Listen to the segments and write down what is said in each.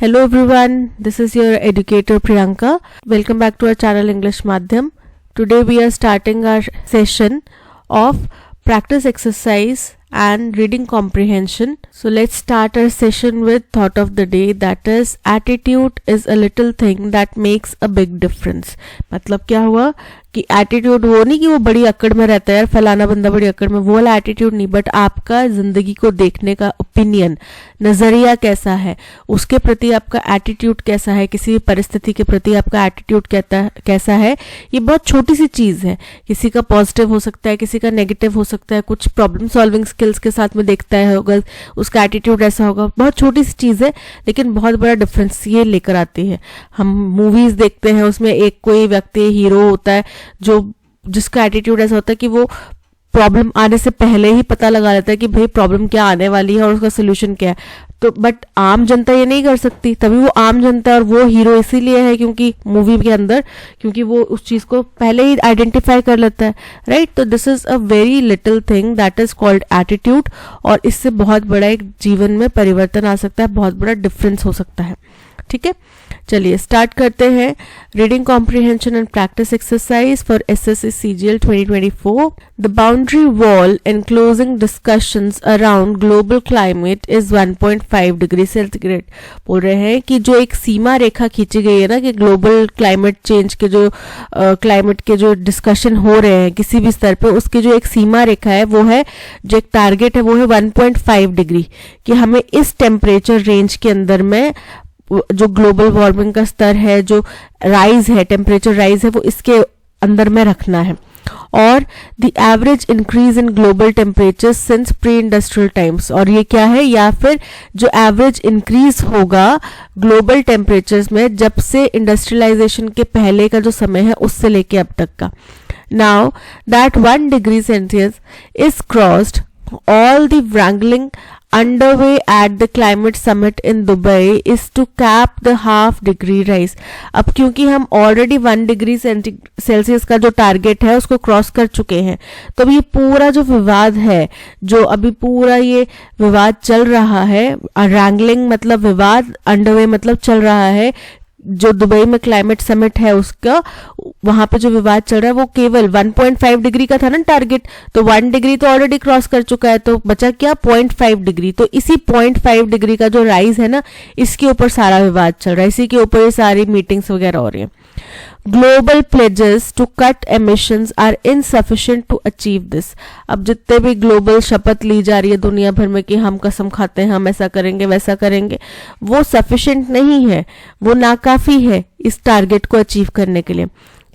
Hello everyone, this is your educator Priyanka. Welcome back to our channel English Madhyam. Today we are starting our session of practice exercise and reading comprehension. So let's start our session with thought of the day, that is attitude is a little thing that makes a big difference. मतलब क्या हुआ कि attitude वो नहीं कि वो बड़ी अकड़ में रहता है यार फलाना बंदा बड़ी अकड़ में, वो वाला एटीट्यूड नहीं, बट आपका जिंदगी को देखने का ओपिनियन, नजरिया कैसा है, उसके प्रति आपका एटीट्यूड कैसा है, किसी भी परिस्थिति के प्रति आपका एटीट्यूड कैसा है, ये बहुत छोटी सी चीज है. किसी का पॉजिटिव हो सकता है, किसी का नेगेटिव हो सकता है, कुछ प्रॉब्लम सॉल्विंग स्किल्स के साथ में देखता है होगा, उसका एटीट्यूड ऐसा होगा. बहुत छोटी सी चीज है लेकिन बहुत बड़ा डिफरेंस ये लेकर आती है. हम मूवीज देखते हैं, उसमें एक कोई व्यक्ति हीरो होता है जिसका एटीट्यूड ऐसा होता है कि वो प्रॉब्लम आने से पहले ही पता लगा लेता है कि भाई प्रॉब्लम क्या आने वाली है और उसका सोल्यूशन क्या है. तो बट आम जनता ये नहीं कर सकती, तभी वो आम जनता है और वो हीरो इसीलिए है क्योंकि मूवी के अंदर, क्योंकि वो उस चीज को पहले ही आइडेंटिफाई कर लेता है, राइट. तो this is a very little thing that is called attitude, और इससे बहुत बड़ा एक जीवन में परिवर्तन आ सकता है, बहुत बड़ा डिफरेंस हो सकता है. ठीक है, चलिए स्टार्ट करते हैं. Reading comprehension and practice exercise for SSC CGL 2024. The boundary wall enclosing discussions around global climate is 1.5 degree centigrade. बोल रहे हैं कि जो एक सीमा रेखा खींची गई है ना, कि ग्लोबल क्लाइमेट चेंज के जो क्लाइमेट के जो डिस्कशन हो रहे हैं किसी भी स्तर पे, उसकी जो एक सीमा रेखा है वो है, जो एक टारगेट है वो है 1.5 डिग्री, कि हमें इस टेम्परेचर रेंज के अंदर में जो ग्लोबल वार्मिंग का स्तर है, जो राइज है, टेम्परेचर राइज है, वो इसके अंदर में रखना है. और the average increase in global temperature since pre industrial times, और ये क्या है, या फिर जो एवरेज इंक्रीज होगा ग्लोबल टेम्परेचर्स में जब से इंडस्ट्रियलाइजेशन के पहले का जो समय है उससे लेके अब तक का. Now that 1 degree Celsius is crossed, all the wrangling underway at the climate summit in Dubai is to cap the half degree rise. अब क्योंकि हम ऑलरेडी 1 डिग्री सेल्सियस का जो टारगेट है उसको क्रॉस कर चुके हैं, तो अभी ये पूरा जो विवाद है, जो अभी पूरा ये विवाद चल रहा है, रैंगलिंग मतलब विवाद, अंडरवे मतलब चल रहा है, जो दुबई में क्लाइमेट समिट है उसका, वहां पे जो विवाद चल रहा है वो केवल 1.5 डिग्री का था ना टारगेट, तो 1 डिग्री तो ऑलरेडी क्रॉस कर चुका है, तो बचा क्या, 0.5 डिग्री. तो इसी 0.5 डिग्री का जो राइज है ना, इसके ऊपर सारा विवाद चल रहा है, इसी के ऊपर ये सारी मीटिंग्स वगैरह हो रही है. Global pledges to cut emissions are insufficient to achieve this. अब जितने भी ग्लोबल शपथ ली जा रही है दुनिया भर में कि हम कसम खाते हैं हम ऐसा करेंगे वैसा करेंगे, वो सफिशिएंट नहीं है, वो नाकाफी है इस टारगेट को अचीव करने के लिए.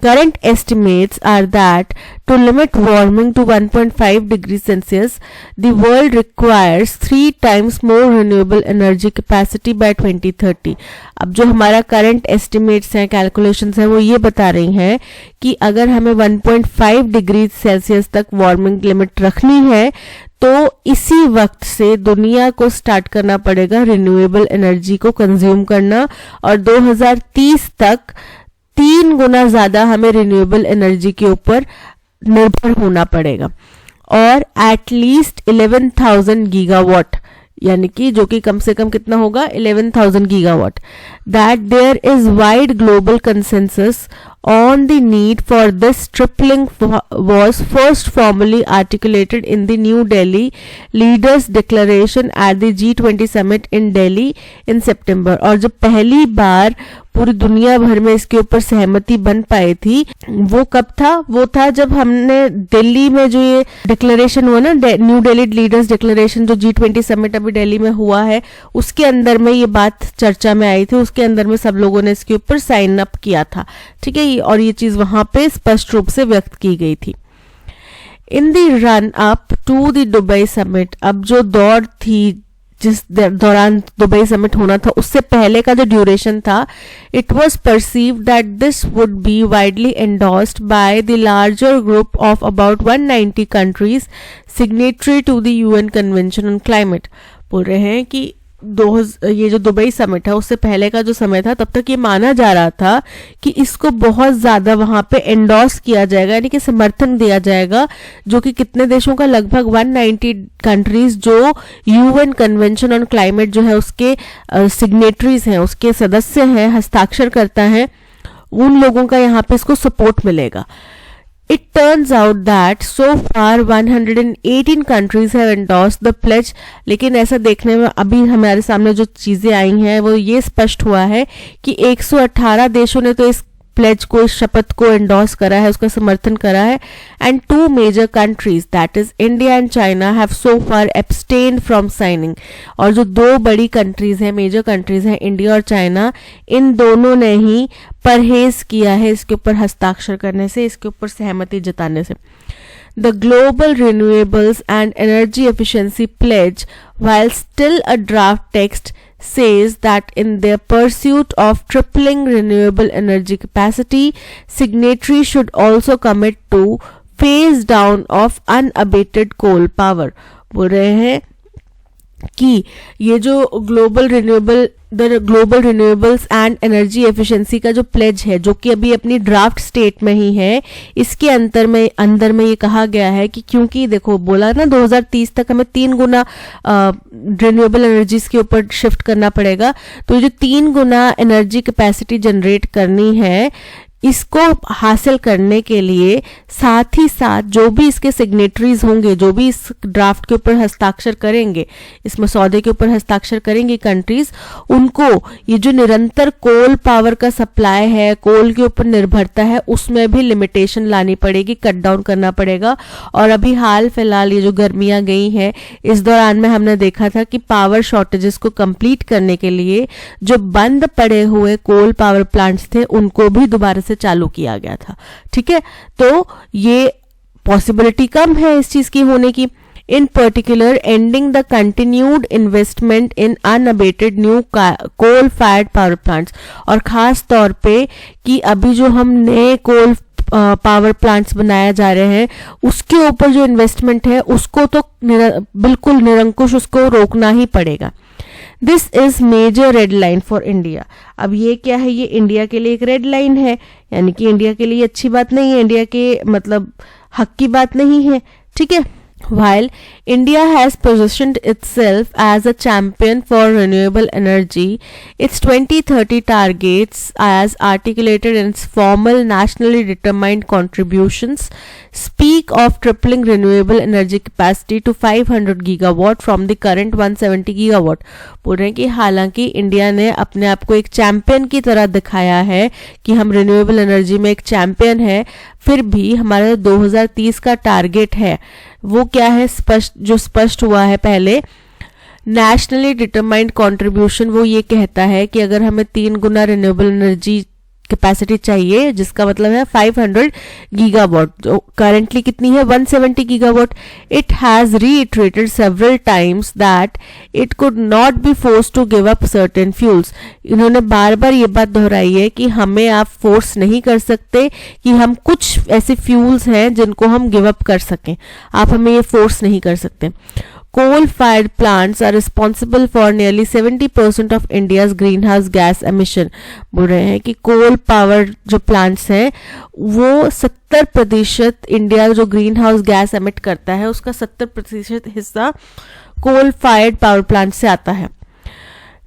Current estimates are that to limit warming to 1.5 degrees Celsius, the world requires 3 times more renewable energy capacity by 2030. अब जो हमारा current estimates हैं, calculations हैं, वो ये बता रही हैं कि अगर हमें 1.5 डिग्री सेल्सियस तक वार्मिंग लिमिट रखनी है तो इसी वक्त से दुनिया को स्टार्ट करना पड़ेगा रिन्यूएबल एनर्जी को कंज्यूम करना, और 2030 तक 3 गुना ज्यादा हमें रिन्यूएबल एनर्जी के ऊपर निर्भर होना पड़ेगा. और एटलीस्ट 11,000 गीगावाट, यानी कि जो कि कम से कम कितना होगा, 11,000 gigawatt. That there is wide global consensus on the need for this tripling was first formally articulated in the New Delhi Leaders Declaration at the G20 Summit in Delhi in September. और जब पहली बार पूरी दुनिया भर में इसके ऊपर सहमति बन पाई थी, वो कब था, वो था जब हमने दिल्ली में जो ये डिक्लेरेशन हुआ ना, न्यू दिल्ली लीडर्स डिक्लेरेशन, जो G20 समिट अभी दिल्ली में हुआ है, उसके अंदर में ये बात चर्चा में आई थी, उसके अंदर में सब लोगों ने इसके ऊपर साइन अप किया था. ठीक है, और ये चीज वहां पे स्पष्ट रूप से व्यक्त की गई थी. In the run up to the Dubai summit, अब जो दौड़ थी जिस दौरान दुबई समिट होना था, उससे पहले का जो ड्यूरेशन था, it was perceived that this would be widely endorsed by the larger group of about 190 countries signatory to the UN convention on climate. बोल रहे हैं कि ये जो दुबई समिट है उससे पहले का जो समय था, तब तक ये माना जा रहा था कि इसको बहुत ज्यादा वहां पे एंडोर्स किया जाएगा, यानी कि समर्थन दिया जाएगा, जो कि कितने देशों का, लगभग 190 कंट्रीज जो यूएन कन्वेंशन ऑन क्लाइमेट जो है उसके सिग्नेटरीज हैं, उसके सदस्य हैं, हस्ताक्षर करता है, उन लोगों का यहाँ पे इसको सपोर्ट मिलेगा। It turns out that so far 118 countries have endorsed the pledge, लेकिन ऐसा देखने में अभी हमारे सामने जो चीजें आई हैं वो ये स्पष्ट हुआ है कि 118 देशों ने तो इस प्लेज को, इस शपथ को एंडोर्स करा है, उसका समर्थन करा है, and 2 major countries that is India and China have so far abstained from signing. और जो 2 बड़ी कंट्रीज हैं, मेजर कंट्रीज हैं, इंडिया और चाइना, इन दोनों ने ही परहेज किया है इसके ऊपर हस्ताक्षर करने से, इसके ऊपर सहमति जताने से। The Global Renewables and Energy Efficiency Pledge, while still a draft text, says that in their pursuit of tripling renewable energy capacity, signatories should also commit to phase down of unabated coal power. बोल रहे हैं कि ये जो global renewables and energy efficiency का जो pledge है, जो कि अभी अपनी ड्राफ्ट स्टेट में ही है, इसके अंदर में ये कहा गया है कि क्योंकि देखो बोला ना 2030 तक हमें 3 गुना रिन्यूएबल एनर्जीज के ऊपर शिफ्ट करना पड़ेगा, तो ये जो 3 गुना एनर्जी कैपेसिटी जनरेट करनी है, इसको हासिल करने के लिए साथ ही साथ जो भी इसके सिग्नेटरीज होंगे, जो भी इस ड्राफ्ट के ऊपर हस्ताक्षर करेंगे, इस मसौदे के ऊपर हस्ताक्षर करेंगे कंट्रीज, उनको ये जो निरंतर कोल पावर का सप्लाई है, कोल के ऊपर निर्भरता है, उसमें भी लिमिटेशन लानी पड़ेगी, कट डाउन करना पड़ेगा। और अभी हाल फिलहाल ये जो गर्मियां गई हैं, इस दौरान में हमने देखा था कि पावर शॉर्टेजेस को कंप्लीट करने के लिए जो बंद पड़े हुए कोल पावर प्लांट्स थे उनको भी दोबारा से चालू किया गया था। ठीक है, तो ये पॉसिबिलिटी कम है इस चीज की होने की। In particular ending the continued investment in unabated new coal fired power plants, और खास तौर पे कि अभी जो हम नए कोल पावर प्लांट्स बनाया जा रहे हैं उसके ऊपर जो इन्वेस्टमेंट है उसको तो बिल्कुल निरंकुश उसको रोकना ही पड़ेगा। This is major red line for India. अब ये क्या है, ये इंडिया के लिए एक रेड लाइन है, यानी कि इंडिया के लिए अच्छी बात नहीं है, इंडिया के मतलब हक की बात नहीं है। ठीक है, while India has positioned itself as a champion for renewable energy, its 2030 targets, as articulated in its formal nationally determined contributions, speak of tripling renewable energy capacity to 500 gigawatt from the current 170 gigawatt. बोल रहे हैं कि हालांकि India ने अपने आप को एक चैंपियन की तरह दिखाया है कि हम रिन्यूएबल एनर्जी में एक चैंपियन है, फिर भी हमारा 2030 का टारगेट है वो क्या है, स्पष्ट हुआ है पहले। नेशनली डिटरमाइंड कंट्रीब्यूशन वो ये कहता है कि अगर हमें 3 गुना रिन्यूएबल एनर्जी कैपेसिटी चाहिए, जिसका मतलब है 500 गीगावाट, जो करंटली कितनी है 170 gigawatt. It has reiterated several times that it could not be force to give up certain fuels. इन्होंने बार बार ये बात दोहराई है कि हमें आप फोर्स नहीं कर सकते कि हम कुछ ऐसे फ्यूल्स हैं जिनको हम गिव अप कर सकें, आप हमें ये फोर्स नहीं कर सकते। Coal-fired plants are responsible for nearly 70% of India's greenhouse gas emission. बोल रहे हैं कि कोल पावर जो प्लांट्स हैं वो 70% इंडिया जो ग्रीन हाउस गैस एमिट करता है उसका 70% हिस्सा कोल फायर्ड पावर प्लांट से आता है।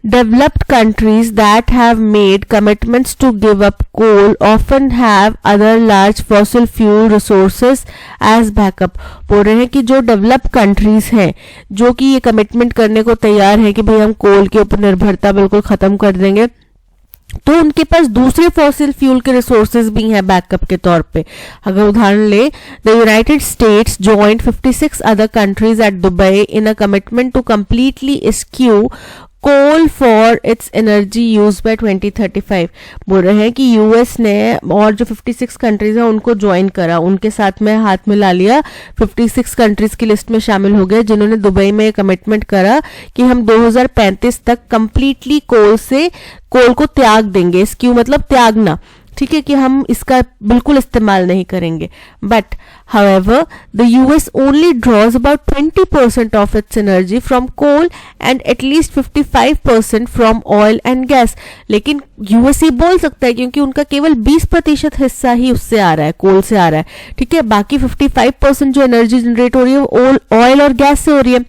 Developed countries that have made commitments to give up coal often have other large fossil fuel resources as backup. बोल रहे हैं कि जो डेवलप कंट्रीज हैं जो कि ये कमिटमेंट करने को तैयार है कि भाई हम कोल के ऊपर निर्भरता बिल्कुल खत्म कर देंगे, तो उनके पास दूसरे फॉसिल फ्यूल के रिसोर्सेज भी हैं बैकअप के तौर पे। अगर उदाहरण ले, the United States joint 56 other countries at Dubai in a commitment to completely eschew coal for its energy use by 2035। बोल रहे हैं कि यूएस ने और जो 56 कंट्रीज हैं उनको ज्वाइन करा, उनके साथ में हाथ मिला लिया, 56 कंट्रीज की लिस्ट में शामिल हो गए जिन्होंने दुबई में कमिटमेंट करा कि हम 2035 तक कंप्लीटली कोल को त्याग देंगे। इसक्यू मतलब त्यागना, ठीक है, कि हम इसका बिल्कुल इस्तेमाल नहीं करेंगे. But however the US only draws about 20% of its energy from coal and at least 55% from oil and gas. लेकिन यूएस ये बोल सकता है क्योंकि उनका केवल 20% हिस्सा ही उससे आ रहा है, कोल से आ रहा है. ठीक है, बाकी 55% जो एनर्जी जनरेट हो रही है वो ऑयल और गैस से हो रही है.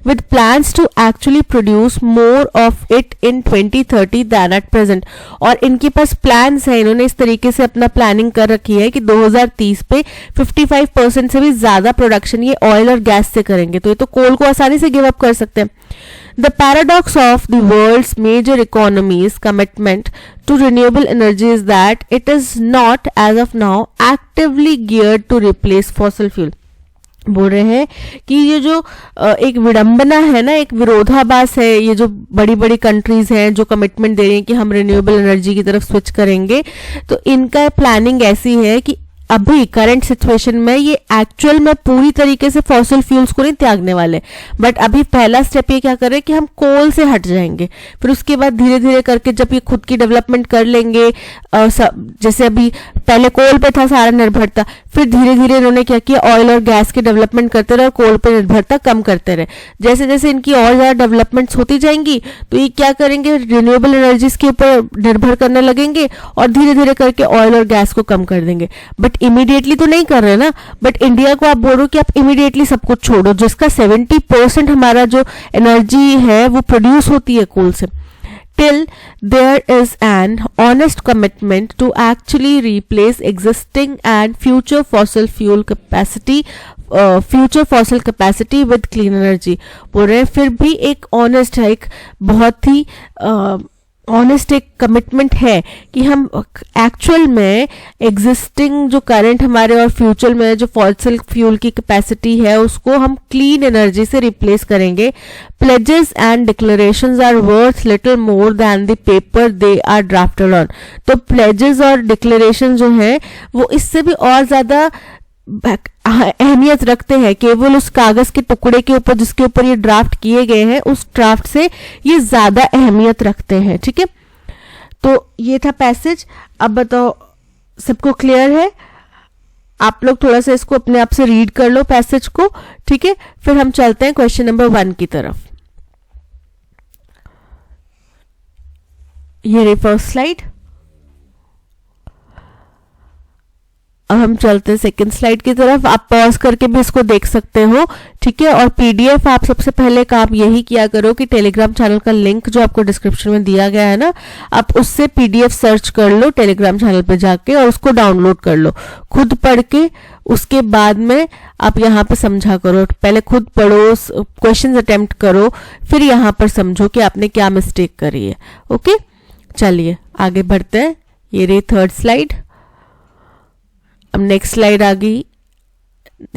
with plans to actually produce more of it in 2030 than at present. और इनके पास प्लान्स है, इन्होंने इस तरीके से अपना प्लानिंग कर रखी है कि 2030 पे 55% से भी ज्यादा प्रोडक्शन ये ऑयल और गैस से करेंगे. तो ये तो कोल को आसानी से गिव अप कर सकते हैं. The paradox of the world's major economies' commitment to renewable energy is that it is not, as of now, actively geared to replace fossil fuel. बोल रहे हैं कि ये जो एक विडंबना है ना, एक विरोधाभास है, ये जो बड़ी बड़ी कंट्रीज हैं जो कमिटमेंट दे रही हैं कि हम रिन्यूएबल एनर्जी की तरफ स्विच करेंगे, तो इनका प्लानिंग ऐसी है कि अभी करंट सिचुएशन में ये एक्चुअल में पूरी तरीके से फॉसिल फ्यूल्स को नहीं त्यागने वाले. बट अभी पहला स्टेप ये क्या कर रहे हैं कि हम कोल से हट जाएंगे, फिर उसके बाद धीरे धीरे करके जब ये खुद की डेवलपमेंट कर लेंगे, जैसे अभी पहले कोल पे था सारा निर्भरता, फिर धीरे धीरे इन्होंने क्या किया, ऑयल और गैस की डेवलपमेंट करते रहे और कोल पे निर्भरता कम करते रहे. जैसे जैसे इनकी और ज्यादा डेवलपमेंट्स होती जाएंगी तो ये क्या करेंगे, रिन्यूएबल एनर्जीज के ऊपर निर्भर करने लगेंगे और धीरे धीरे करके ऑयल और गैस को कम कर देंगे. बट इमीडिएटली तो नहीं कर रहे ना. बट इंडिया को आप बोल रहे हो कि आप इमीडिएटली सब कुछ छोड़ो, जिसका 70% हमारा जो एनर्जी है वो प्रोड्यूस होती है कोल से. Till there is an honest commitment to actually replace existing and future fossil capacity with clean energy. बोल रहे हैं फिर भी एक ऑनेस्ट है, एक बहुत ही ऑनेस्ट एक कमिटमेंट है कि हम एक्चुअल में एग्जिस्टिंग जो करंट हमारे और फ्यूचर में जो फॉसिल फ्यूल की कैपेसिटी है उसको हम क्लीन एनर्जी से रिप्लेस करेंगे. Pledges and declarations are worth little more than the paper they are drafted on. तो प्लेजेस और डिक्लेरेशन जो है वो इससे भी और ज्यादा अहमियत रखते हैं. केवल उस कागज के टुकड़े के ऊपर जिसके ऊपर ये ड्राफ्ट किए गए हैं, उस ड्राफ्ट से ये ज्यादा अहमियत रखते हैं. ठीक है, तो ये था पैसेज. अब बताओ सबको क्लियर है? आप लोग थोड़ा सा इसको अपने आप से रीड कर लो पैसेज को. ठीक है, फिर हम चलते हैं क्वेश्चन नंबर 1 की तरफ. ये रही फर्स्ट स्लाइड. अब हम चलते हैं सेकंड स्लाइड की तरफ. आप पॉज करके भी इसको देख सकते हो. ठीक है, और पीडीएफ आप सबसे पहले काम यही किया करो कि टेलीग्राम चैनल का लिंक जो आपको डिस्क्रिप्शन में दिया गया है ना, आप उससे पीडीएफ सर्च कर लो टेलीग्राम चैनल पे जाके और उसको डाउनलोड कर लो. खुद पढ़ के उसके बाद में आप यहाँ पे समझा करो. पहले खुद पढ़ो, क्वेश्चन अटेम्प्ट करो, फिर यहाँ पर समझो कि आपने क्या मिस्टेक करी है. ओके, चलिए आगे बढ़ते हैं. ये रही थर्ड स्लाइड. अब नेक्स्ट स्लाइड आ गई,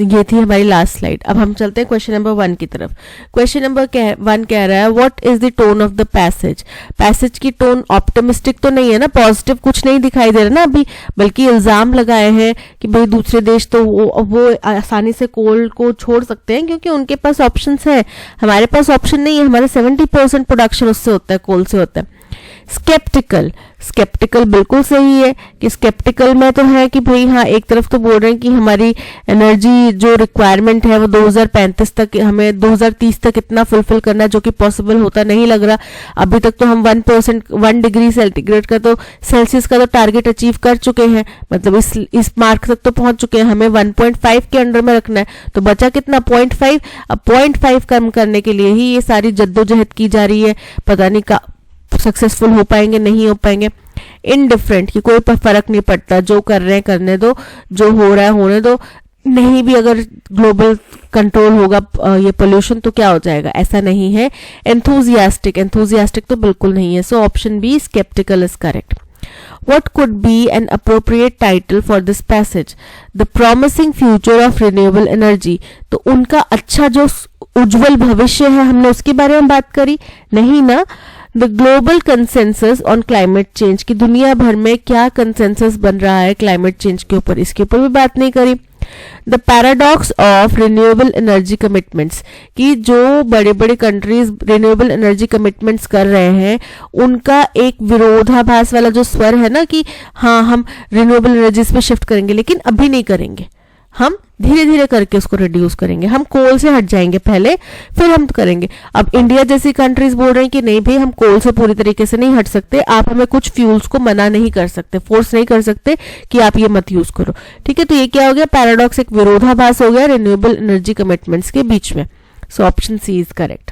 ये थी हमारी लास्ट स्लाइड. अब हम चलते हैं क्वेश्चन नंबर 1 की तरफ. क्वेश्चन नंबर 1 कह रहा है what is the tone of the passage. Passage की टोन ऑप्टिमिस्टिक तो नहीं है ना, पॉजिटिव कुछ नहीं दिखाई दे रहा ना अभी, बल्कि इल्जाम लगाए हैं कि भाई दूसरे देश तो वो आसानी से कोल को छोड़ सकते हैं क्योंकि उनके पास ऑप्शंस है, हमारे पास ऑप्शन नहीं है. हमारे 70% प्रोडक्शन उससे होता है, कोल से होता है. स्केप्टिकल बिल्कुल सही है कि स्केप्टिकल में तो है कि भाई हाँ, एक तरफ तो बोल रहे हैं कि हमारी एनर्जी जो रिक्वायरमेंट है वो 2035 तक, हमें 2030 तक इतना फुलफिल करना है, जो कि पॉसिबल होता नहीं लग रहा. अभी तक तो हम 1 डिग्री सेंटीग्रेड का तो सेल्सियस का तो टारगेट अचीव कर चुके हैं, मतलब इस मार्क तक तो पहुंच चुके हैं. हमें 1.5 के अंडर में रखना है, तो बचा कितना 0.5. अब 0.5 कम करने के लिए ही ये सारी जद्दोजहद की जा रही है. पता नहीं का सक्सेसफुल हो पाएंगे नहीं हो पाएंगे. इनडिफरेंट कि कोई फर्क नहीं पड़ता, जो कर रहे हैं करने दो, जो हो रहा है होने दो. नहीं भी अगर ग्लोबल कंट्रोल होगा ये पोल्यूशन तो क्या हो जाएगा, ऐसा नहीं है. एंथुजियास्टिक तो बिल्कुल नहीं है. So option B sceptical is correct. What could be an appropriate title for this passage? The promising future of renewable energy. तो उनका अच्छा जो उज्जवल भविष्य है, हमने उसके बारे में बात करी नहीं ना. The global consensus on climate change, की दुनिया भर में क्या कंसेंसस बन रहा है क्लाइमेट चेंज के ऊपर, इसके ऊपर भी बात नहीं करी. The paradox of renewable energy commitments, कि जो बड़े बड़े कंट्रीज रिन्यूएबल एनर्जी कमिटमेंट्स कर रहे हैं उनका एक विरोधाभास वाला जो स्वर है ना कि हाँ हम रिन्यूएबल एनर्जीज पे शिफ्ट करेंगे लेकिन अभी नहीं करेंगे, हम धीरे धीरे करके उसको रिड्यूस करेंगे, हम कोल से हट जाएंगे पहले फिर हम करेंगे। अब इंडिया जैसी कंट्रीज बोल रहे हैं कि नहीं भाई हम कोल से पूरी तरीके से नहीं हट सकते, आप हमें कुछ फ्यूल्स को मना नहीं कर सकते, फोर्स नहीं कर सकते कि आप ये मत यूज करो। ठीक है, तो ये क्या हो गया, पैराडॉक्स, एक विरोधाभास हो गया रिन्यूएबल एनर्जी कमिटमेंट्स के बीच में। So option C is correct.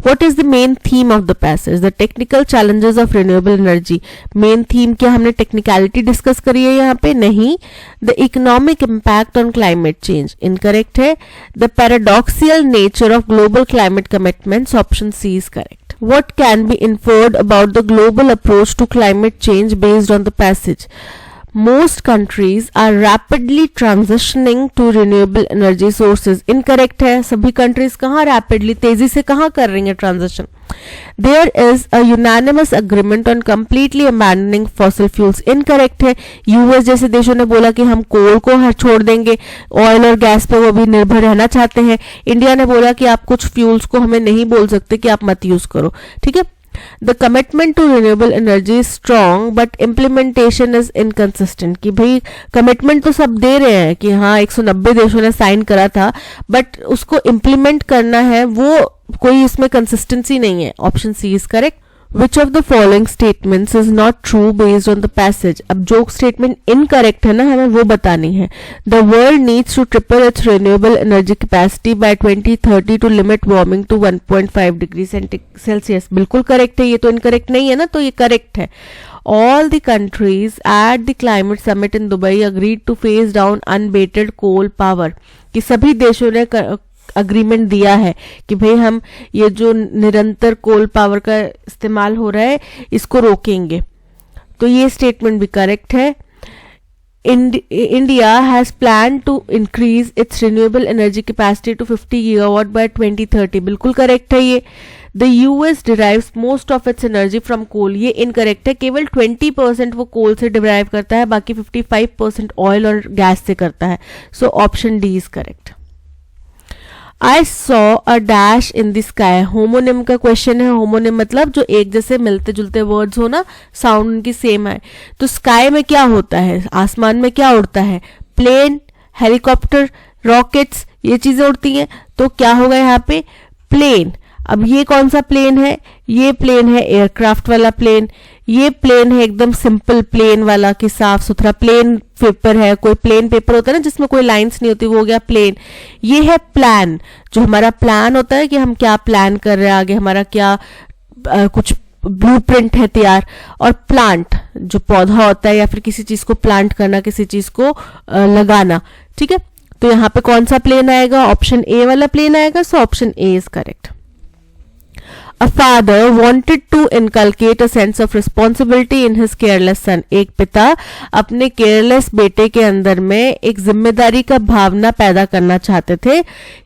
What is the main theme of the passage? The technical challenges of renewable energy. Main theme क्या हमने technicality discuss करी है यहाँ पे? नहीं. The economic impact on climate change. Incorrect है. The paradoxical nature of global climate commitments. Option C is correct. What can be inferred about the global approach to climate change based on the passage? Most countries are rapidly transitioning to renewable energy sources. Incorrect है. सभी countries कहाँ rapidly, तेजी से कहाँ कर रही हैं transition? There is a unanimous agreement on completely abandoning fossil fuels. Incorrect है. US जैसे देशों ने बोला कि हम कोल को छोड़ देंगे, ऑयल और गैस पे वो भी निर्भर रहना चाहते हैं। इंडिया ने बोला कि आप कुछ फ्यूल्स को हमें नहीं बोल सकते कि आप मत यूज करो। ठीक है, The commitment to renewable energy is strong but implementation is inconsistent. कि भाई कमिटमेंट तो सब दे रहे हैं कि हाँ 190 देशों ने साइन करा था, बट उसको इम्प्लीमेंट करना है वो कोई इसमें कंसिस्टेंसी नहीं है। Option C is correct. Which of the following statements is not true based on the passage? अब जो स्टेटमेंट इनकरेक्ट है ना हमें वो बतानी है। The world needs to triple its renewable energy capacity by 2030 to limit warming to 1.5 degree Celsius. बिल्कुल correct है, ये तो इनकरेक्ट नहीं है ना, तो ये करेक्ट है। All the countries at the climate summit in Dubai agreed to phase down unabated coal power. कि सभी देशों ने अग्रीमेंट दिया है कि भाई हम ये जो निरंतर कोल पावर का इस्तेमाल हो रहा है इसको रोकेंगे, तो ये स्टेटमेंट भी करेक्ट है। India has plan to increase its renewable energy capacity to 50 gigawatt by 2030, बिल्कुल करेक्ट है ये। The US derives most of its energy from coal, ये इनकरेक्ट है, केवल 20% वो कोल से डिराइव करता है, बाकी 55% ऑयल और गैस से करता है। So option D is correct. I saw a dash in the sky. Homonym का क्वेश्चन है। होमोनिम मतलब जो एक जैसे मिलते जुलते वर्ड्स हो ना, साउंड उनकी सेम है। तो स्काई में क्या होता है, आसमान में क्या उड़ता है, प्लेन, हेलीकॉप्टर, रॉकेट्स, ये चीजें उड़ती हैं। तो क्या होगा यहाँ पे, प्लेन। अब ये कौन सा प्लेन है, ये प्लेन है एयरक्राफ्ट वाला प्लेन, ये प्लेन है एकदम सिंपल प्लेन वाला कि साफ सुथरा प्लेन पेपर है। कोई प्लेन पेपर होता है ना जिसमें कोई लाइंस नहीं होती, वो हो गया प्लेन। ये है प्लान, जो हमारा प्लान होता है कि हम क्या प्लान कर रहे हैं आगे, हमारा क्या कुछ ब्लूप्रिंट है तैयार। और प्लांट जो पौधा होता है या फिर किसी चीज को प्लांट करना, किसी चीज को लगाना। ठीक है, तो यहाँ पे कौन सा प्लेन आएगा, ऑप्शन ए वाला प्लेन आएगा। So option A is correct. A father wanted to inculcate a sense of responsibility in his careless son. एक पिता अपने केयरलेस बेटे के अंदर में एक जिम्मेदारी का भावना पैदा करना चाहते थे।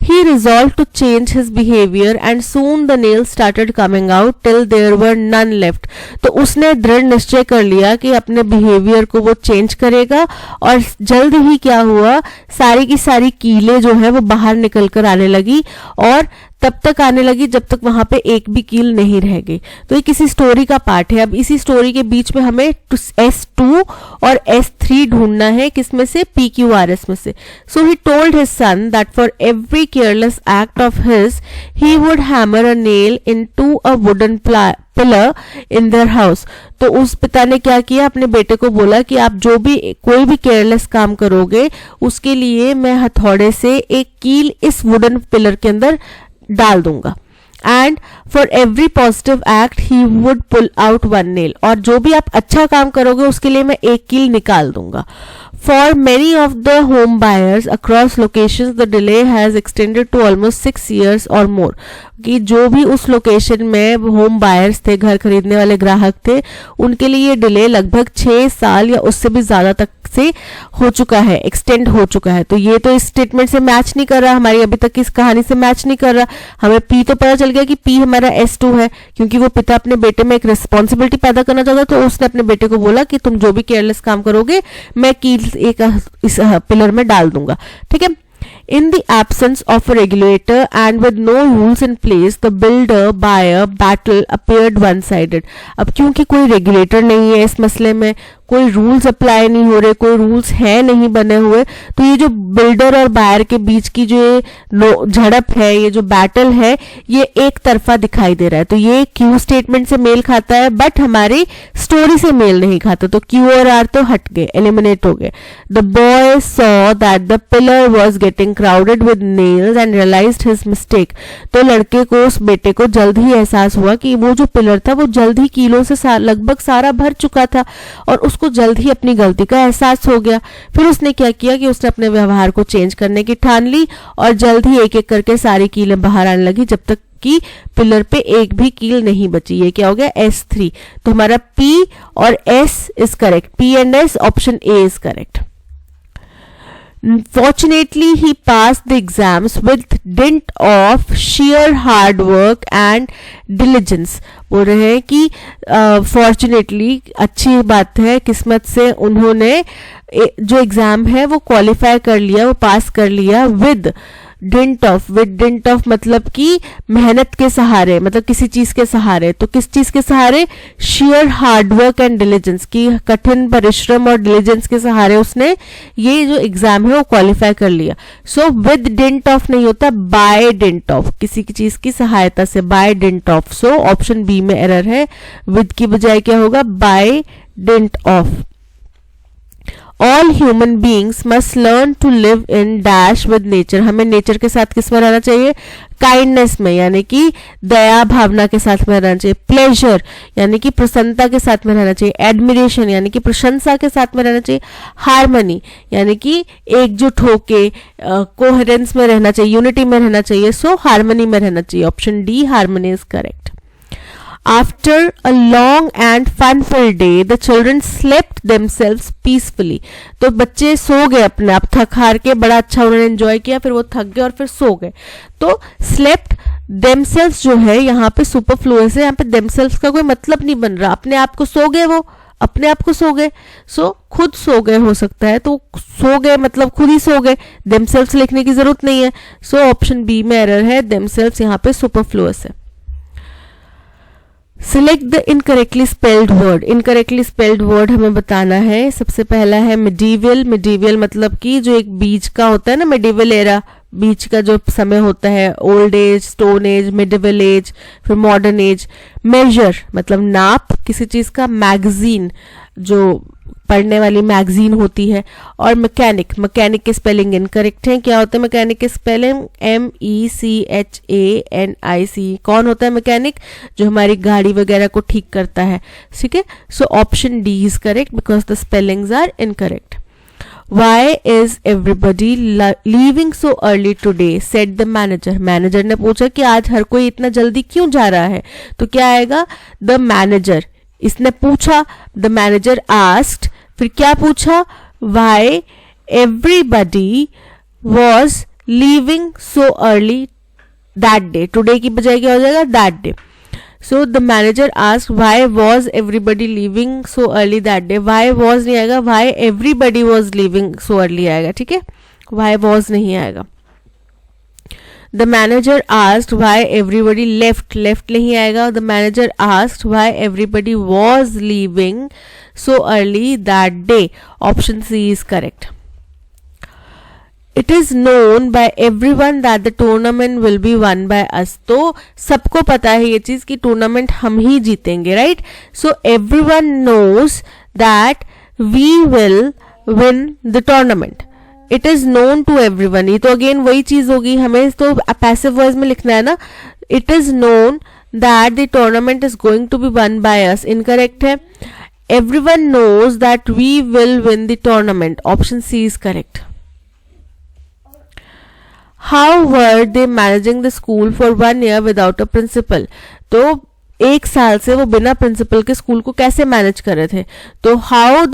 He resolved to change his behavior and soon the nails started coming out till there were none left. तो उसने दृढ़ निश्चय कर लिया कि अपने बिहेवियर को वो चेंज करेगा और जल्द ही क्या हुआ, सारी की सारी कीलें जो है वो बाहर निकल कर आने लगी और तब तक आने लगी जब तक वहां पे एक भी कील नहीं रह गई। तो ये किसी स्टोरी का पार्ट है। अब इसी स्टोरी के बीच में हमें S2 और S3 ढूंढना है, किसमें से, PQRS में से। So he told his son that for every careless act of his he would hammer a nail into a wooden pillar in their house. तो उस पिता ने क्या किया, अपने बेटे को बोला कि आप जो भी कोई भी केयरलेस काम करोगे उसके लिए मैं हथौड़े से एक कील इस वुडन पिलर के अंदर डाल दूंगा। And for every positive act he would pull out one nail, और जो भी आप अच्छा काम करोगे उसके लिए मैं एक कील निकाल दूंगा। For many of the home buyers across locations, the delay has extended to almost 6 years or more. कि जो भी उस लोकेशन में होम बायर्स थे, घर खरीदने वाले ग्राहक थे, उनके लिए ये डिले लगभग 6 साल या उससे भी ज्यादा तक से हो चुका है, एक्सटेंड हो चुका है। तो ये तो इस स्टेटमेंट से मैच नहीं कर रहा, हमारी अभी तक की इस कहानी से मैच नहीं कर रहा। हमें पी तो पता चल गया कि पी हमारा S2 है, क्योंकि वो पिता अपने बेटे में एक रिस्पॉन्सिबिलिटी पैदा करना चाहता, तो उसने अपने बेटे को बोला कि तुम जो भी केयरलेस काम करोगे मैं कील एक इस पिलर में डाल दूंगा, ठीक है। In the absence of a regulator and with no rules in place, the builder-buyer battle appeared one-sided. अब क्योंकि कोई रेगुलेटर नहीं है इस मसले में, कोई रूल्स अप्लाई नहीं हो रहे, कोई रूल्स है नहीं बने हुए, तो ये जो बिल्डर और बायर के बीच की जो झड़प है, ये जो बैटल है, ये एक तरफा दिखाई दे रहा है। तो ये क्यू स्टेटमेंट से मेल खाता है बट हमारी स्टोरी से मेल नहीं खाता, तो क्यू और आर तो हट गए, एलिमिनेट हो गए। The boy saw that the pillar was getting crowded with nails and realised his mistake. तो लड़के को, उस बेटे को जल्द ही एहसास हुआ कि वो जो पिलर था वो जल्द ही कीलों से लगभग सारा भर चुका था और उसको जल्द ही अपनी गलती का एहसास हो गया। फिर उसने क्या किया कि उसने अपने व्यवहार को चेंज करने की ठान ली और जल्द ही एक एक करके सारी कीलें बाहर आने लगी, जब तक कि पिलर पे एक भी कील नहीं बची। ये क्या हो गया, S3। तो हमारा P और S is correct, P and S, option A is correct. Fortunately, he passed the exams with dint of sheer hard work and diligence. बोल रहे हैं कि फॉर्चुनेटली, अच्छी बात है, किस्मत से उन्होंने जो एग्जाम है वो क्वालिफाई कर लिया, वो पास कर लिया विद डिंट ऑफ मतलब कि मेहनत के सहारे, मतलब किसी चीज के सहारे। तो किस चीज के सहारे, शेयर हार्डवर्क एंड डिलीजेंस, की कठिन परिश्रम और डिलीजेंस के सहारे उसने ये जो एग्जाम है वो क्वालिफाई कर लिया। सो विद डिंट ऑफ नहीं होता, बाय डिंट ऑफ, किसी की चीज की सहायता से, by dint of. So option B में एरर है, विद की बजाय क्या होगा, by dint of. All human beings must learn to live in dash with nature. हमें नेचर के साथ किस में रहना चाहिए, काइंडनेस में, यानी कि दया भावना के साथ में रहना चाहिए। प्लेजर यानी कि प्रसन्नता के साथ में रहना चाहिए। एडमिरेशन यानी कि प्रशंसा के साथ में रहना चाहिए। हार्मनी यानी कि एकजुट होके कोहेरेंस में रहना चाहिए, यूनिटी में रहना चाहिए। सो हार्मनी में रहना चाहिए। ऑप्शन डी, हार्मनी इज करेक्ट। After a long and fun-filled day, the children slept themselves peacefully. तो बच्चे सो गए अपने आप, थक हार के, बड़ा अच्छा उन्होंने एंजॉय किया, फिर वो थक गए और फिर सो गए। तो slept themselves जो है यहाँ पे सुपरफ्लुअस है, यहाँ पे themselves का कोई मतलब नहीं बन रहा, अपने आप को सो गए, वो अपने आप को सो गए। सो खुद सो गए हो सकता है, तो सो गए मतलब खुद ही सो गए, themselves लिखने की जरूरत नहीं है। सो ऑप्शन बी में एरर है, themselves यहाँ पे सुपरफ्लुअस है। Select the incorrectly spelled word. Incorrectly spelled word हमें बताना है। सबसे पहला है मिडीवल। मिडीवल मतलब कि जो एक बीच का होता है ना, मिडीवल एरा, बीच का जो समय होता है, old age, stone age, medieval age, फिर मॉडर्न एज। मेजर मतलब नाप किसी चीज का। मैगजीन जो पढ़ने वाली मैगजीन होती है। और मैकेनिक, मैकेनिक के स्पेलिंग इनकरेक्ट है। क्या होता है मैकेनिक के स्पेलिंग, MECHANIC। कौन होता है मैकेनिक, जो हमारी गाड़ी वगैरह को ठीक करता है, ठीक है। So option D is correct because the spellings are incorrect. Why is everybody leaving so early today? said the manager. Manager ने पूछा कि आज हर कोई इतना जल्दी क्यों जा रहा है। तो क्या आएगा, द मैनेजर। इसने पूछा, द मैनेजर आस्क्ड, फिर क्या पूछा, why everybody was leaving so early that day. Today की बजाय क्या हो जाएगा, that day. So the manager asked why was everybody leaving so early that day. Why was नहीं आएगा, why everybody was leaving so early आएगा, ठीक है। Why was नहीं आएगा। The manager asked why everybody left. Left नहीं आएगा। The manager asked why everybody was leaving so early that day. Option C is correct. It is known by everyone that the tournament will be won by us. तो सबको पता है ये चीज कि tournament हम ही जीतेंगे, right. So everyone knows that we will win the tournament. It is known to everyone. ये तो अगेन वही चीज होगी, हमें तो पैसिव वॉइस में लिखना है ना। It is known that the tournament is going to be won by us. Incorrect है। Everyone knows that we will win the tournament. Option C is correct. How were they managing the school for 1 year without a principal? तो 1 साल से वो बिना principal के school को कैसे manage कर रहे थे। तो हाउ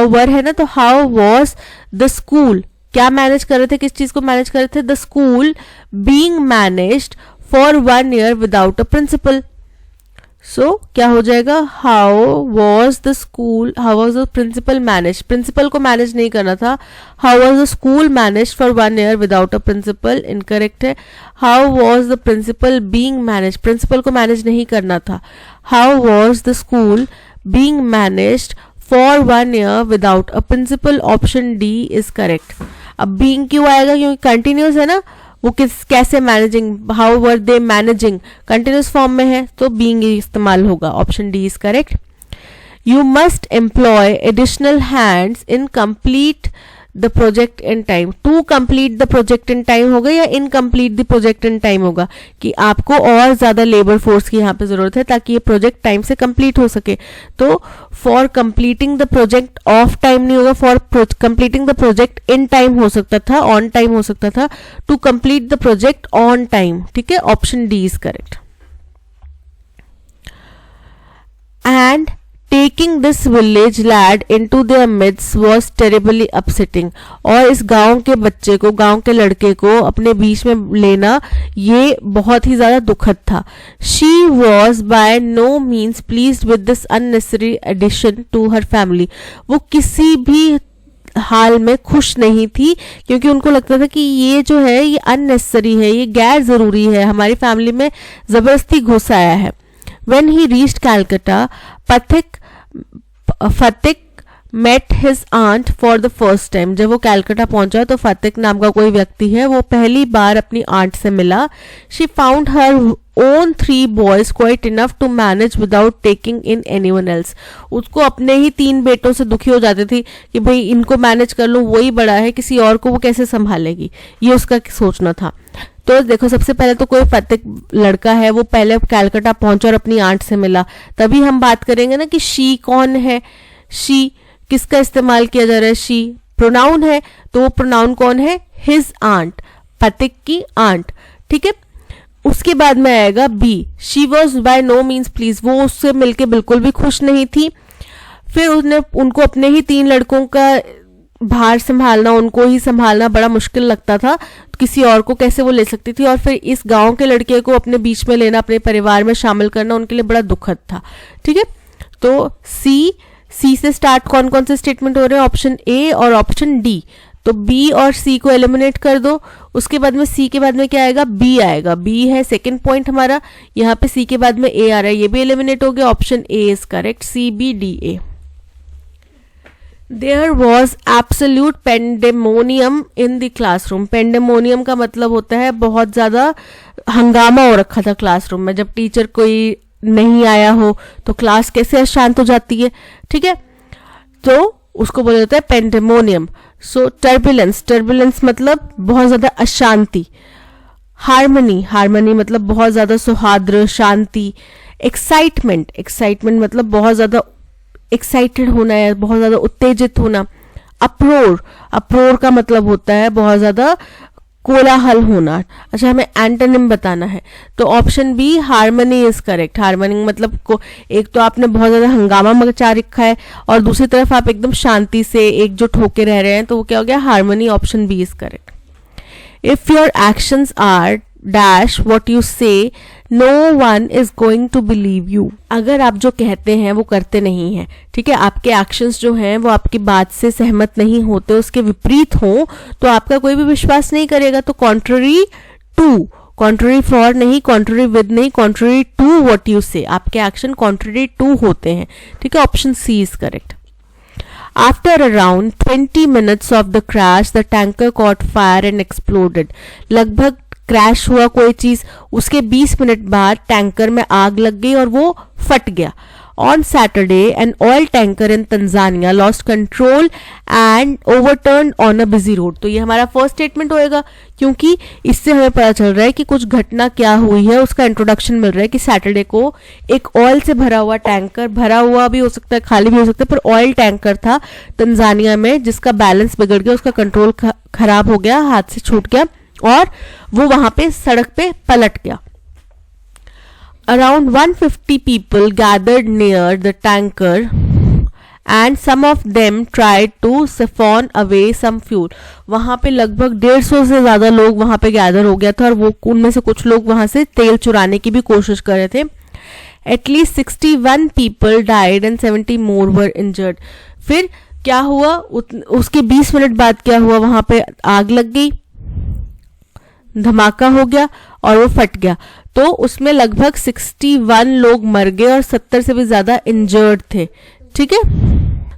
वर है ना, तो हाउ वॉज द स्कूल, क्या मैनेज कर रहे थे, किस चीज को मैनेज कर रहे थे, the school being managed for 1 year without a principal. So क्या हो जाएगा, how was the principal manage, principal को मैनेज नहीं करना था, how was the school manage for 1 year without a principal, incorrect है। How was the principal being manage, principal को manage नहीं करना था, how was the school being managed for 1 year without a principal, option D is correct. अब being क्यों आएगा, क्योंकि continuous है ना, वो कैसे managing, how were they managing, continuous form में है तो बीइंग इस्तेमाल होगा, option D is correct. You must employ additional hands in complete the project in time, to complete the project in time होगा या incomplete the project in time होगा, कि आपको और ज्यादा लेबर फोर्स की यहाँ पे जरूरत है ताकि ये प्रोजेक्ट टाइम से कंप्लीट हो सके। तो for completing the project of time नहीं होगा, for completing the project in time हो सकता था, ऑन टाइम हो सकता था, to complete the project on time, ठीक है, option D is correct. And Taking this village lad into their midst was terribly upsetting, और इस गांव के बच्चे को, गांव के लड़के को अपने बीच में लेना ये बहुत ही ज्यादा दुखद था। She was by no means pleased with this unnecessary addition to her family, वो किसी भी हाल में खुश नहीं थी, क्योंकि उनको लगता था कि ये जो है ये अननेसेसरी है, ये गैर जरूरी है, हमारी फैमिली में जबरदस्ती घुस आया है। When he reached Calcutta, फतिक met his aunt for the first time, जब वो कैलकाटा पहुंचा तो फतिक नाम का कोई व्यक्ति है, वो पहली बार अपनी आंट से मिला। She found her own 3 boys quite enough to manage without taking in anyone else, उसको अपने ही 3 बेटों से दुखी हो जाती थी कि भाई इनको मैनेज कर लो, वही बड़ा है, किसी और को वो कैसे संभालेगी, ये उसका सोचना था। तो देखो सबसे पहले तो कोई फतिक लड़का है, वो पहले कैलकाटा पहुंचा और अपनी आंट से मिला, तभी हम बात करेंगे ना कि शी कौन है, शी किसका इस्तेमाल किया जा रहा है, शी प्रोनाउन है, तो वो प्रोनाउन कौन है, हिज आंट, फतिक की आंट, ठीक है। उसके बाद में आएगा B, she was by no means please, वो उससे मिलके बिल्कुल भी खुश नहीं थी। फिर उनको अपने ही 3 लड़कों का भार संभालना, उनको ही संभालना बड़ा मुश्किल लगता था, किसी और को कैसे वो ले सकती थी, और फिर इस गांव के लड़के को अपने बीच में लेना, अपने परिवार में शामिल करना उनके लिए बड़ा दुखद था, ठीक है। तो सी से स्टार्ट कौन कौन से स्टेटमेंट हो रहे हैं, ऑप्शन ए और ऑप्शन डी, तो बी और सी को एलिमिनेट कर दो। उसके बाद में सी के बाद में क्या आएगा, बी आएगा, बी है सेकंड पॉइंट हमारा, यहाँ पे सी के बाद में ए आ रहा है, ये भी एलिमिनेट हो गया, option A is correct, C B D A. There was absolute pandemonium in the classroom. Pandemonium का मतलब होता है बहुत ज्यादा हंगामा हो रखा था क्लासरूम में, जब टीचर कोई नहीं आया हो तो क्लास कैसे अशांत हो जाती है, ठीक है, तो उसको बोला जाता है पेंडेमोनियम। सो टर्बुलेंस मतलब बहुत ज्यादा अशांति। हार्मनी मतलब बहुत ज्यादा सौहार्द, शांति। एक्साइटमेंट मतलब बहुत ज्यादा एक्साइटेड होना है, बहुत ज्यादा उत्तेजित होना। अप्रोर का मतलब होता है बहुत ज्यादा कोलाहल होना। अच्छा, हमें एंटोनिम बताना है, तो option B harmony is correct. Harmony मतलब एक तो आपने बहुत ज्यादा हंगामा मचा रखा है और दूसरी तरफ आप एकदम शांति से एकजुट होके रह रहे हैं, तो वो क्या हो गया, harmony, option B is correct. If your actions are dash what you say, no one is going to believe you. अगर आप जो कहते हैं वो करते नहीं हैं, ठीक है, आपके एक्शंस जो हैं वो आपकी बात से सहमत नहीं होते, उसके विपरीत हो, तो आपका कोई भी विश्वास नहीं करेगा। तो कॉन्ट्ररी फॉर नहीं, कॉन्ट्ररी विद नहीं, contrary to what you say, आपके एक्शन कॉन्ट्ररी टू होते हैं, ठीक है, ऑप्शन सी इज करेक्ट। After around 20 minutes of the crash, the tanker caught fire and exploded. लगभग क्रैश हुआ कोई चीज, उसके 20 मिनट बाद टैंकर में आग लग गई और वो फट गया। On Saturday, an oil tanker in Tanzania lost control and overturned on a busy road. तो ये हमारा फर्स्ट स्टेटमेंट होएगा, क्योंकि इससे हमें पता चल रहा है कि कुछ घटना क्या हुई है, उसका इंट्रोडक्शन मिल रहा है कि सैटरडे को एक ऑयल से भरा हुआ टैंकर, भरा हुआ भी हो सकता है, खाली भी हो सकता है, पर ऑयल टैंकर था तंजानिया में, जिसका बैलेंस बिगड़ गया, उसका कंट्रोल खराब हो गया, हाथ से छूट गया और वो वहां पे सड़क पे पलट गया। Around 150 people gathered near the tanker and some of them tried to siphon away some fuel. वहां पे लगभग 150 से ज्यादा लोग वहां पे गैदर हो गया था और वो उनमें से कुछ लोग वहां से तेल चुराने की भी कोशिश कर रहे थे। At least 61 people died and 70 more were injured. फिर क्या हुआ, उसके 20 मिनट बाद क्या हुआ, वहां पे आग लग गई, धमाका हो गया और वो फट गया। तो उसमें लगभग 61 लोग मर गए और 70 से भी ज्यादा इंजर्ड थे। ठीक है,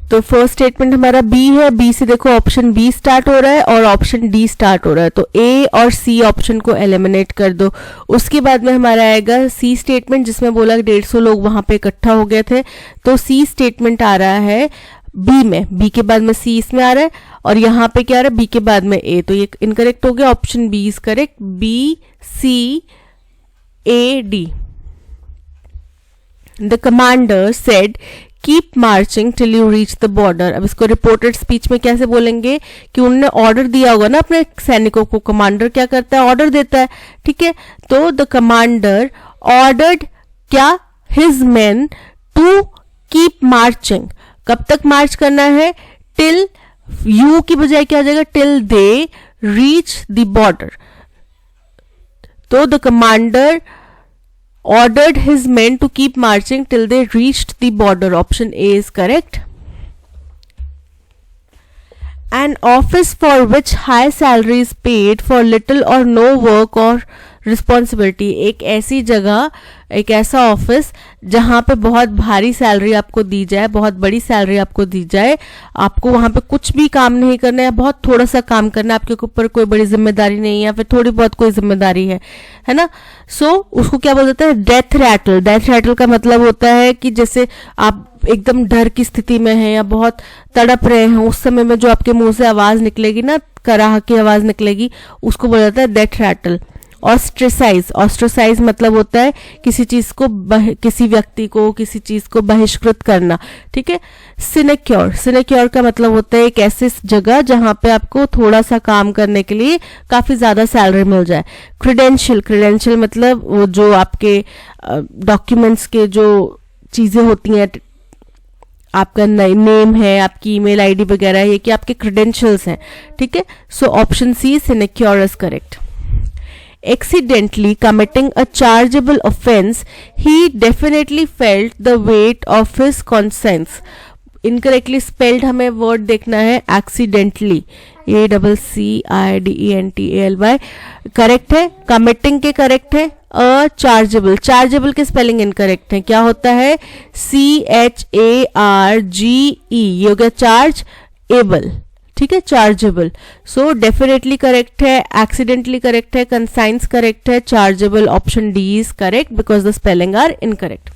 तो फर्स्ट स्टेटमेंट हमारा बी है। बी से देखो ऑप्शन बी स्टार्ट हो रहा है और ऑप्शन डी स्टार्ट हो रहा है, तो ए और सी ऑप्शन को एलिमिनेट कर दो। उसके बाद में हमारा आएगा सी स्टेटमेंट, जिसमें बोला 150 लोग वहां पे इकट्ठा हो गए थे, तो सी स्टेटमेंट आ रहा है बी में, बी के बाद में सी इसमें आ रहा है और यहाँ पे क्या आ रहा है, बी के बाद में ए, तो ये इनकरेक्ट हो गया। Option B is correct, B C A D. The commander said keep marching till you reach the border. अब इसको रिपोर्टेड स्पीच में कैसे बोलेंगे कि उन्होंने ऑर्डर दिया होगा ना अपने सैनिकों को, कमांडर क्या करता है, ऑर्डर देता है। ठीक है, तो द कमांडर ऑर्डर्ड क्या, his men to keep marching. कब तक मार्च करना है, टिल, यू की बजाय क्या आ जाएगा, till they reach the border. तो the commander ordered his men to keep marching till they reached the border. Option A is correct. An office for which high salary is paid for little or no work or responsibility, एक ऐसी जगह, एक ऐसा office जहां पे बहुत भारी salary आपको दी जाए, बहुत बड़ी सैलरी आपको दी जाए, आपको वहां पे कुछ भी काम नहीं करना है, बहुत थोड़ा सा काम करना है, आपके ऊपर कोई बड़ी जिम्मेदारी नहीं है या फिर थोड़ी बहुत कोई जिम्मेदारी है ना। सो उसको क्या बोल देते हैं, डेथ रैटल। डेथ रैटल का मतलब होता है कि जैसे आप एकदम डर की स्थिति में हैं या बहुत तड़प रहे हैं, उस समय में जो आपके मुंह से आवाज निकलेगी ना, कराह की आवाज निकलेगी, उसको बोला जाता है डेथ रैटल। ऑस्ट्रेसाइज, ऑस्ट्रेसाइज मतलब होता है किसी चीज को, किसी व्यक्ति को, किसी चीज को बहिष्कृत करना। ठीक है, सिनेक्योर, सिनेक्योर का मतलब होता है एक ऐसी जगह जहां पे आपको थोड़ा सा काम करने के लिए काफी ज्यादा सैलरी मिल जाए। क्रेडेंशियल, क्रेडेंशियल मतलब वो जो आपके डॉक्यूमेंट्स के जो चीजें होती हैं, आपका नेम है, आपकी ईमेल आईडी वगैरह है, कि आपके क्रेडेंशियल्स हैं। ठीक है, so option C sinecure is correct. Accidentally committing a chargeable offense, he definitely felt the weight of his conscience. Incorrectly spelled हमें word देखना है accidentally, ACCIDENTALY। करेक्ट है, committing के करेक्ट है, chargeable, chargeable के स्पेलिंग इनकरेक्ट है। क्या होता है, CHARGE, ये हो गया चार्ज एबल। ठीक है, चार्जेबल। सो डेफिनेटली करेक्ट है, एक्सीडेंटली करेक्ट है, कंसाइंस करेक्ट है, chargeable option D is correct because the spelling are incorrect.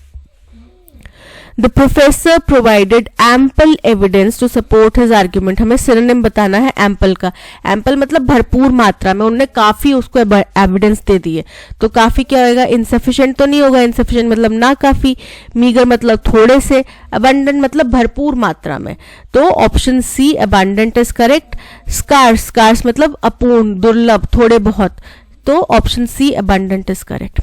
The professor provided ample evidence to support his argument. हमें सिनोनिम बताना है एम्पल का। Ample मतलब भरपूर मात्रा में, उन्होंने काफी उसको एविडेंस दे दी है। तो काफी क्या होगा, इनसफिशिएंट तो नहीं होगा, इनसफिशिएंट मतलब ना काफी, मीगर मतलब थोड़े से, अबंडेंट मतलब भरपूर मात्रा में। तो option C abundant is correct. Scarce, scarce मतलब अपूर्ण, दुर्लभ, थोड़े बहुत, तो option C abundant is correct.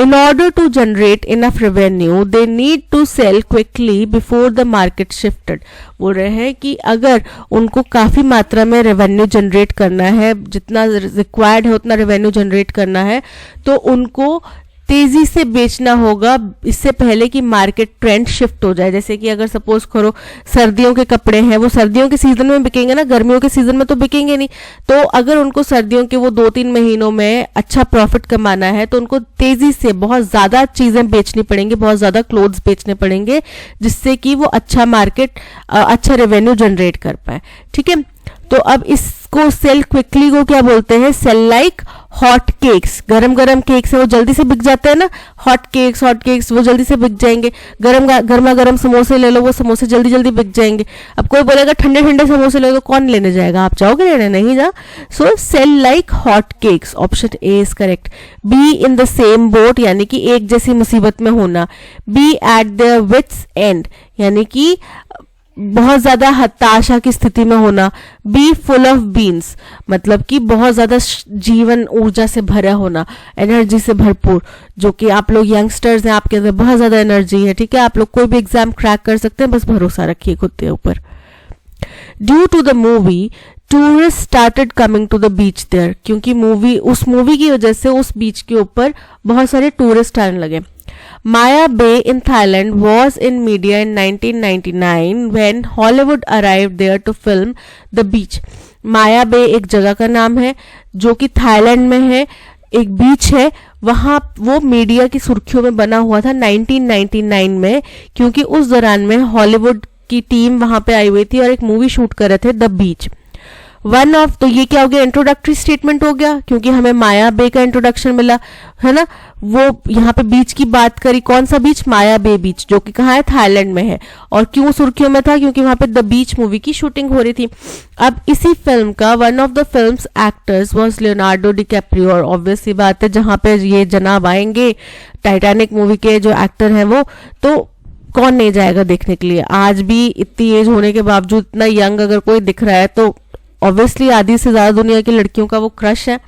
In order to generate enough revenue, they need to sell quickly before the market shifted. बोल रहे हैं कि अगर उनको काफी मात्रा में रेवेन्यू जनरेट करना है, जितना रिक्वायर्ड है उतना रेवेन्यू जनरेट करना है, तो उनको तेजी से बेचना होगा इससे पहले कि मार्केट ट्रेंड शिफ्ट हो जाए। जैसे कि अगर सपोज करो सर्दियों के कपड़े हैं, वो सर्दियों के सीजन में बिकेंगे ना, गर्मियों के सीजन में तो बिकेंगे नहीं। तो अगर उनको सर्दियों के वो 2-3 महीनों में अच्छा प्रॉफिट कमाना है तो उनको तेजी से बहुत ज्यादा चीजें बेचनी पड़ेंगी, बहुत ज्यादा क्लोथ्स बेचने पड़ेंगे, जिससे कि वो अच्छा मार्केट, अच्छा रेवेन्यू जनरेट कर पाए। ठीक है, तो अब इसको सेल क्विकली को क्या बोलते हैं, सेल लाइक हॉट केक्स। गरम गरम केक्स है वो जल्दी से बिक जाते हैं ना, हॉट केक्स वो जल्दी से बिक जाएंगे। गर्मा गर्म समोसे ले लो, वो समोसे जल्दी जल्दी बिक जाएंगे। अब कोई बोलेगा ठंडे ठंडे समोसे ले लो, कौन लेने जाएगा, आप जाओगे लेने, नहीं जा। So sell like hot cakes, option A is correct. B in the same boat यानी कि एक जैसी मुसीबत में होना। Be at their wits end यानी कि बहुत ज्यादा हताशा की स्थिति में होना, बी फुल ऑफ बीन्स मतलब कि बहुत ज्यादा जीवन ऊर्जा से भरा होना, एनर्जी से भरपूर, जो कि आप लोग यंगस्टर्स हैं, आपके अंदर बहुत ज्यादा एनर्जी है, ठीक है, आप लोग कोई भी एग्जाम क्रैक कर सकते हैं, बस भरोसा रखिए खुद के ऊपर। Due to the movie tourist started coming to the beach there, क्योंकि उस मूवी की वजह से उस बीच के ऊपर बहुत सारे टूरिस्ट आने लगे। Maya Bay in Thailand was in media in 1999 when Hollywood arrived there to film The Beach. माया बे एक जगह का नाम है जो कि थाईलैंड में है, एक बीच है, वहां वो मीडिया की सुर्खियों में बना हुआ था 1999 में, क्योंकि उस दौरान में हॉलीवुड की टीम वहां पे आई हुई थी और एक मूवी शूट कर रहे थे द बीच। तो ये क्या हो गया, इंट्रोडक्टरी स्टेटमेंट हो गया, क्योंकि हमें माया बे का इंट्रोडक्शन मिला है ना। वो यहाँ पे बीच की बात करी, कौन सा बीच, माया बे बीच, जो कि कहाँ है, थाईलैंड में है। और क्यों सुर्खियों में था, क्योंकि वहां पे द बीच मूवी की शूटिंग हो रही थी। अब इसी फिल्म का one of the films actors was Leonardo DiCaprio, और ऑब्वियस सी बात है जहां पे ये जनाब आएंगे टाइटैनिक मूवी के जो एक्टर हैं वो, तो कौन नहीं जाएगा देखने के लिए। आज भी इतनी एज होने के बावजूद इतना यंग अगर कोई दिख रहा है तो ऑब्वियसली आधी से ज्यादा दुनिया की लड़कियों का वो क्रश है।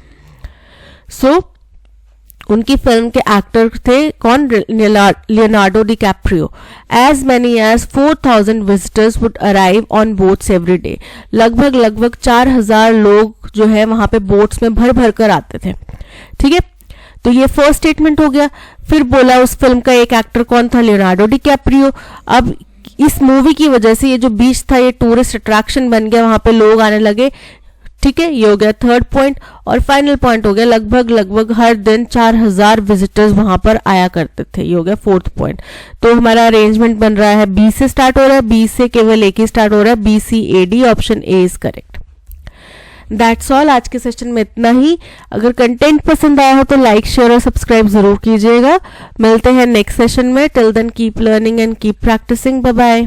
उनकी फिल्म के एक्टर थे कौन, Leonardo DiCaprio. As many as 4,000 visitors would arrive on boats every day, लगभग 4,000 लोग जो है वहां पे बोट्स में भर भर कर आते थे, ठीक है। तो ये फर्स्ट स्टेटमेंट हो गया। फिर बोला उस फिल्म का एक एक्टर कौन था, लियोनार्डो डिकैप्रियो। अब इस मूवी की वजह से ये जो बीच था ये टूरिस्ट अट्रैक्शन बन गया, वहां पे लोग आने लगे, ठीक है, ये हो गया थर्ड पॉइंट। और फाइनल पॉइंट हो गया लगभग हर दिन 4,000 विजिटर्स वहां पर आया करते थे, ये हो गया फोर्थ पॉइंट। तो हमारा अरेंजमेंट बन रहा है, बी से स्टार्ट हो रहा है, बी से केवल एक ही स्टार्ट हो रहा है, BCAD, option A is correct. That's all, आज के सेशन में इतना ही। अगर कंटेंट पसंद आया हो तो लाइक, शेयर और सब्सक्राइब जरूर कीजिएगा। मिलते हैं नेक्स्ट सेशन में। Till then keep learning and keep practising. Bye bye.